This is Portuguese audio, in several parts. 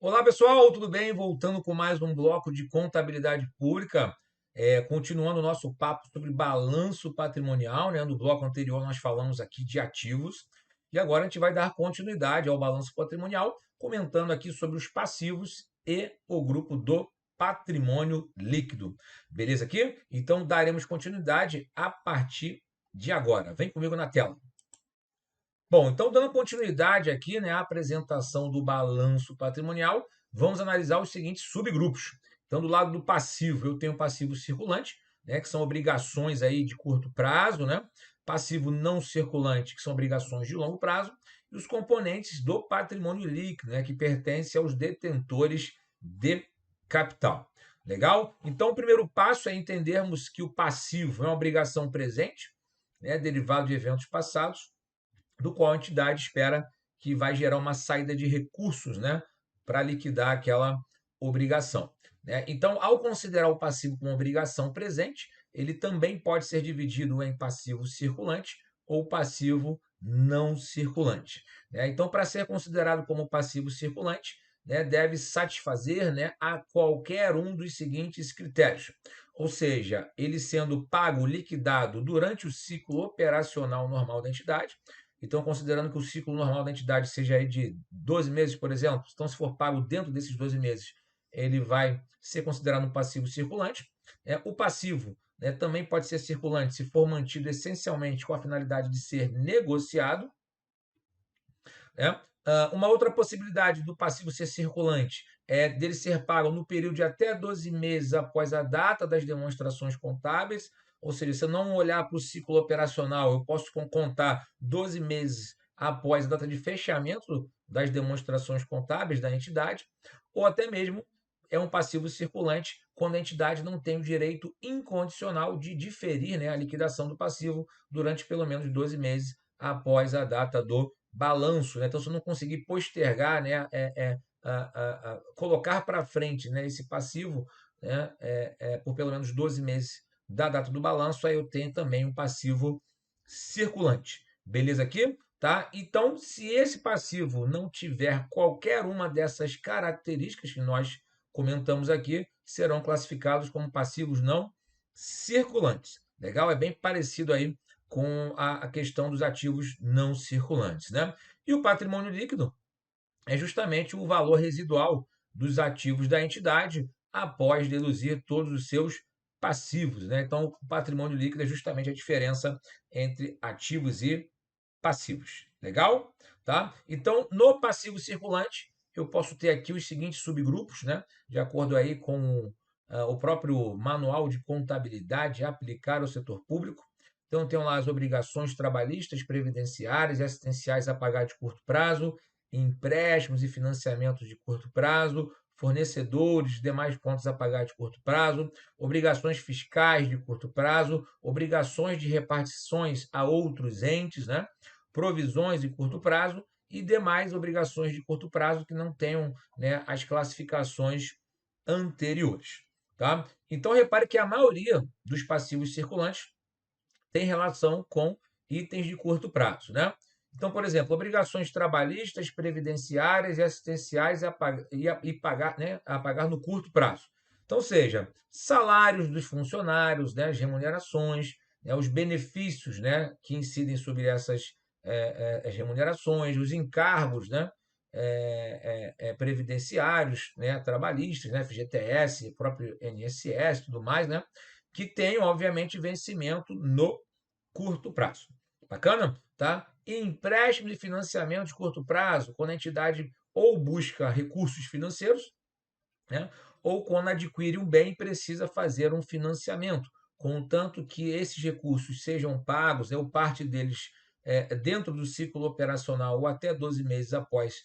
Olá, pessoal, tudo bem? Voltando com mais um bloco de contabilidade pública, continuando o nosso papo sobre balanço patrimonial, né? No bloco anterior nós falamos aqui de ativos e agora a gente vai dar continuidade ao balanço patrimonial, comentando aqui sobre os passivos e o grupo do patrimônio líquido. Beleza aqui? Então daremos continuidade a partir de agora. Vem comigo na tela. Bom, então dando continuidade aqui, né, à apresentação do balanço patrimonial, vamos analisar os seguintes subgrupos. Então, do lado do passivo, eu tenho passivo circulante, né, que são obrigações aí de curto prazo, né? Passivo não circulante, que são obrigações de longo prazo, e os componentes do patrimônio líquido, né, que pertencem aos detentores de capital. Legal? Então, o primeiro passo é entendermos que o passivo é uma obrigação presente, né, derivado de eventos passados, do qual a entidade espera que vai gerar uma saída de recursos, né, para liquidar aquela obrigação. Né? Então, ao considerar o passivo como obrigação presente, ele também pode ser dividido em passivo circulante ou passivo não circulante. Né? Então, para ser considerado como passivo circulante, né, deve satisfazer, né, a qualquer um dos seguintes critérios. Ou seja, ele sendo pago, liquidado durante o ciclo operacional normal da entidade. Então, considerando que o ciclo normal da entidade seja aí de 12 meses, por exemplo, então, se for pago dentro desses 12 meses, ele vai ser considerado um passivo circulante. O passivo, né, também pode ser circulante se for mantido essencialmente com a finalidade de ser negociado. Né? Uma outra possibilidade do passivo ser circulante é dele ser pago no período de até 12 meses após a data das demonstrações contábeis, ou seja, se eu não olhar para o ciclo operacional, eu posso contar 12 meses após a data de fechamento das demonstrações contábeis da entidade, ou até mesmo é um passivo circulante quando a entidade não tem o direito incondicional de diferir, né, a liquidação do passivo durante pelo menos 12 meses após a data do balanço. Né? Então, se eu não conseguir postergar, né, colocar para frente, né, esse passivo, né, por pelo menos 12 meses da data do balanço, aí eu tenho também um passivo circulante. Beleza aqui? Tá? Então, se esse passivo não tiver qualquer uma dessas características que nós comentamos aqui, serão classificados como passivos não circulantes. Legal? É bem parecido aí com a questão dos ativos não circulantes. Né? E o patrimônio líquido é justamente o valor residual dos ativos da entidade após deduzir todos os seus passivos. Né? Então, o patrimônio líquido é justamente a diferença entre ativos e passivos. Legal? Tá? Então, no passivo circulante, eu posso ter aqui os seguintes subgrupos, né? De acordo aí com o próprio manual de contabilidade aplicar ao setor público. Então, tem lá as obrigações trabalhistas, previdenciárias e assistenciais a pagar de curto prazo, empréstimos e financiamentos de curto prazo, fornecedores, demais contas a pagar de curto prazo, obrigações fiscais de curto prazo, obrigações de repartições a outros entes, né? Provisões de curto prazo e demais obrigações de curto prazo que não tenham, né, as classificações anteriores. Tá? Então, repare que a maioria dos passivos circulantes tem relação com itens de curto prazo. Né? Então, por exemplo, obrigações trabalhistas, previdenciárias e assistenciais pagar, né, a pagar no curto prazo. Então, seja, salários dos funcionários, né, as remunerações, né, os benefícios, né, que incidem sobre essas as remunerações, os encargos, né, previdenciários, né, trabalhistas, né, FGTS, próprio INSS, tudo mais, né, que tenham, obviamente, vencimento no curto prazo. Bacana? Tá? E empréstimo de financiamento de curto prazo, quando a entidade ou busca recursos financeiros, né, ou quando adquire um bem e precisa fazer um financiamento, contanto que esses recursos sejam pagos, né, ou parte deles dentro do ciclo operacional ou até 12 meses após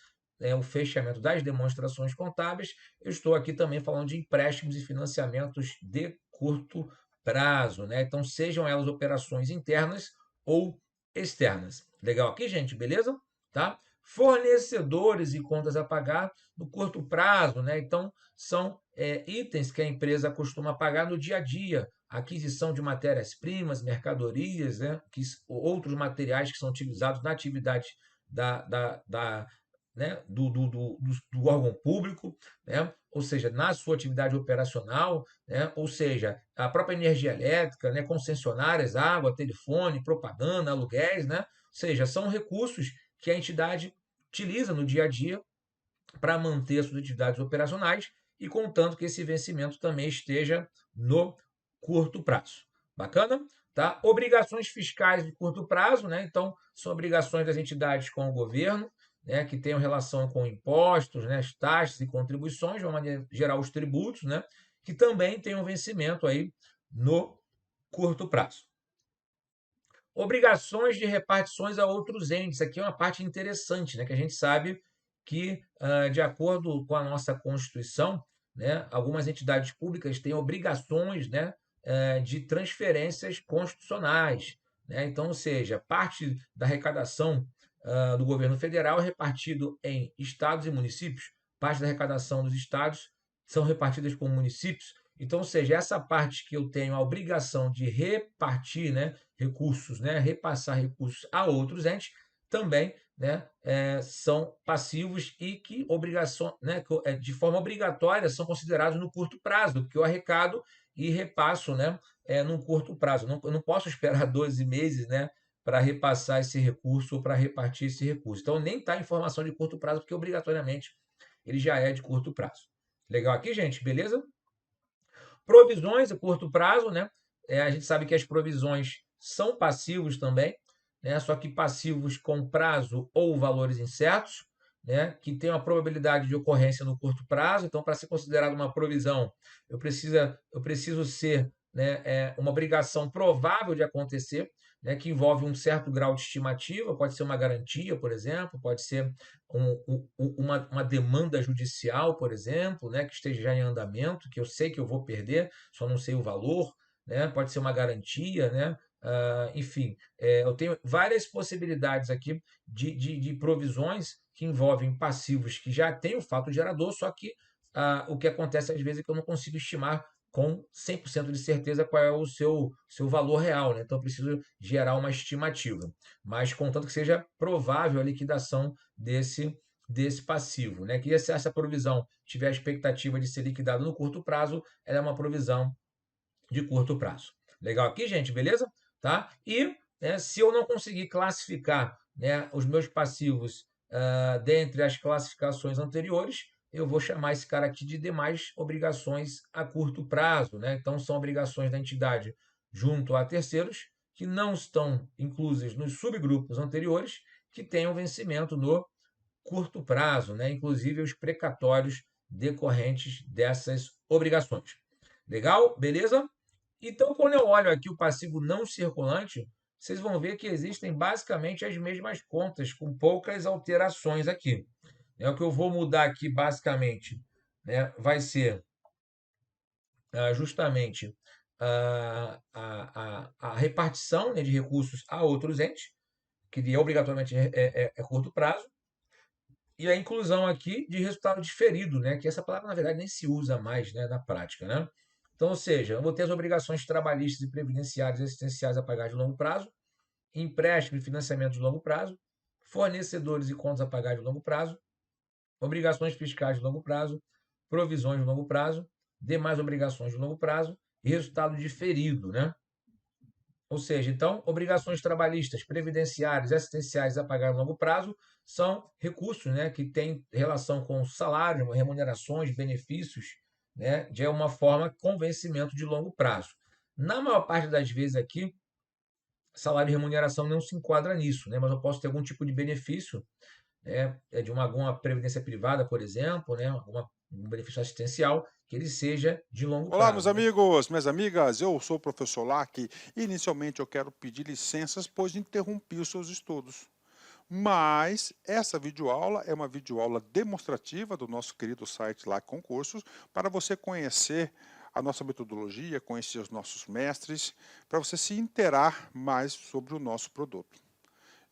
o fechamento das demonstrações contábeis. Eu estou aqui também falando de empréstimos e financiamentos de curto prazo. Né? Então, sejam elas operações internas ou externas. Legal aqui, gente? Beleza? Tá? Fornecedores e contas a pagar no curto prazo. Né? Então, são itens que a empresa costuma pagar no dia a dia, aquisição de matérias-primas, mercadorias, né, outros materiais que são utilizados na atividade da né, do órgão público, né, ou seja, na sua atividade operacional, né, ou seja, a própria energia elétrica, né, concessionárias, água, telefone, propaganda, aluguéis, né, ou seja, são recursos que a entidade utiliza no dia a dia para manter suas atividades operacionais e contanto que esse vencimento também esteja no curto prazo. Bacana? Tá? Obrigações fiscais de curto prazo, né? Então, são obrigações das entidades com o governo, né? Que tenham relação com impostos, né? As taxas e contribuições, de uma maneira geral, os tributos, né? Que também tenham vencimento aí no curto prazo. Obrigações de repartições a outros entes. Aqui é uma parte interessante, né? Que a gente sabe que, de acordo com a nossa Constituição, né, algumas entidades públicas têm obrigações, né, de transferências constitucionais. Né? Então, ou seja, parte da arrecadação do governo federal é repartido em estados e municípios, parte da arrecadação dos estados são repartidas por municípios. Então, ou seja, essa parte que eu tenho a obrigação de repartir, né, recursos, né, repassar recursos a outros entes, também, né, são passivos e que obrigação, né, de forma obrigatória são considerados no curto prazo, porque eu arrecado e repasso, né, num curto prazo. Eu não posso esperar 12 meses, né, para repassar esse recurso ou para repartir esse recurso. Então, nem está em formação de curto prazo, porque obrigatoriamente ele já é de curto prazo. Legal aqui, gente? Beleza? Provisões a curto prazo, né? A gente sabe que as provisões são passivos também, né? Só que passivos com prazo ou valores incertos, né? Que tem uma probabilidade de ocorrência no curto prazo. Então, para ser considerado uma provisão, eu preciso ser, né, uma obrigação provável de acontecer, né? Que envolve um certo grau de estimativa, pode ser uma garantia, por exemplo, pode ser uma demanda judicial, por exemplo, né, que esteja já em andamento, que eu sei que eu vou perder, só não sei o valor, né, pode ser uma garantia, né, enfim, eu tenho várias possibilidades aqui de provisões que envolvem passivos que já têm o fato gerador, só que o que acontece às vezes é que eu não consigo estimar com 100% de certeza qual é o seu valor real, né? Então eu preciso gerar uma estimativa, mas contanto que seja provável a liquidação desse passivo, né? Que se essa provisão tiver a expectativa de ser liquidada no curto prazo, ela é uma provisão de curto prazo. Legal aqui, gente? Beleza? Tá? E, né, se eu não conseguir classificar, né, os meus passivos dentre as classificações anteriores, eu vou chamar esse cara aqui de demais obrigações a curto prazo, né? Então, são obrigações da entidade junto a terceiros que não estão inclusas nos subgrupos anteriores, que tenham vencimento no curto prazo, né? Inclusive os precatórios decorrentes dessas obrigações. Legal? Beleza? Então, quando eu olho aqui o passivo não circulante, vocês vão ver que existem basicamente as mesmas contas, com poucas alterações aqui. O que eu vou mudar aqui, basicamente, né, vai ser justamente a repartição, né, de recursos a outros entes, que obrigatoriamente é curto prazo, e a inclusão aqui de resultado diferido, né? Que essa palavra, na verdade, nem se usa mais, né, na prática, né? Então, ou seja, eu vou ter as obrigações trabalhistas e previdenciárias assistenciais a pagar de longo prazo, empréstimo e financiamento de longo prazo, fornecedores e contas a pagar de longo prazo, obrigações fiscais de longo prazo, provisões de longo prazo, demais obrigações de longo prazo e resultado diferido, né? Ou seja, então, obrigações trabalhistas, previdenciárias e assistenciais a pagar a longo prazo são recursos, né, que têm relação com salário, remunerações, benefícios, né, de uma forma com vencimento de longo prazo. Na maior parte das vezes aqui, salário e remuneração não se enquadra nisso, né, mas eu posso ter algum tipo de benefício, né, de alguma previdência privada, por exemplo, né, um benefício assistencial que ele seja de longo Olá, meus prazo, né? amigos, minhas amigas, eu sou o professor Lac. Inicialmente eu quero pedir licenças, pois interrompi os seus estudos. Mas essa videoaula é uma videoaula demonstrativa do nosso querido site Lac Concursos, para você conhecer a nossa metodologia, conhecer os nossos mestres, para você se interar mais sobre o nosso produto.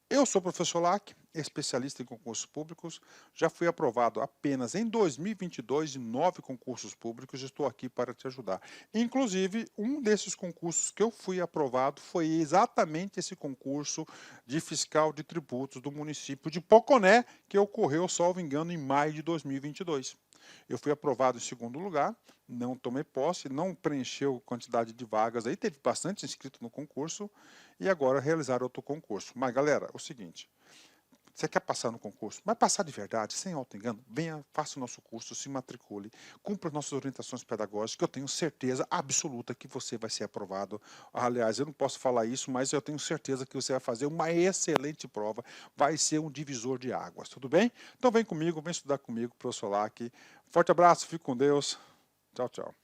Eu sou o professor Lac especialista em concursos públicos, já fui aprovado apenas em 2022 em 9 concursos públicos, estou aqui para te ajudar. Inclusive, um desses concursos que eu fui aprovado foi exatamente esse concurso de fiscal de tributos do município de Poconé, que ocorreu, salvo engano, em maio de 2022. Eu fui aprovado em segundo lugar, não tomei posse, não preencheu quantidade de vagas aí, teve bastante inscrito no concurso e agora realizaram outro concurso. Mas galera, é o seguinte, você quer passar no concurso, mas passar de verdade, sem auto-engano, venha, faça o nosso curso, se matricule, cumpra nossas orientações pedagógicas, que eu tenho certeza absoluta que você vai ser aprovado. Aliás, eu não posso falar isso, mas eu tenho certeza que você vai fazer uma excelente prova, vai ser um divisor de águas, tudo bem? Então vem comigo, vem estudar comigo, professor Lac. Forte abraço, fique com Deus. Tchau, tchau.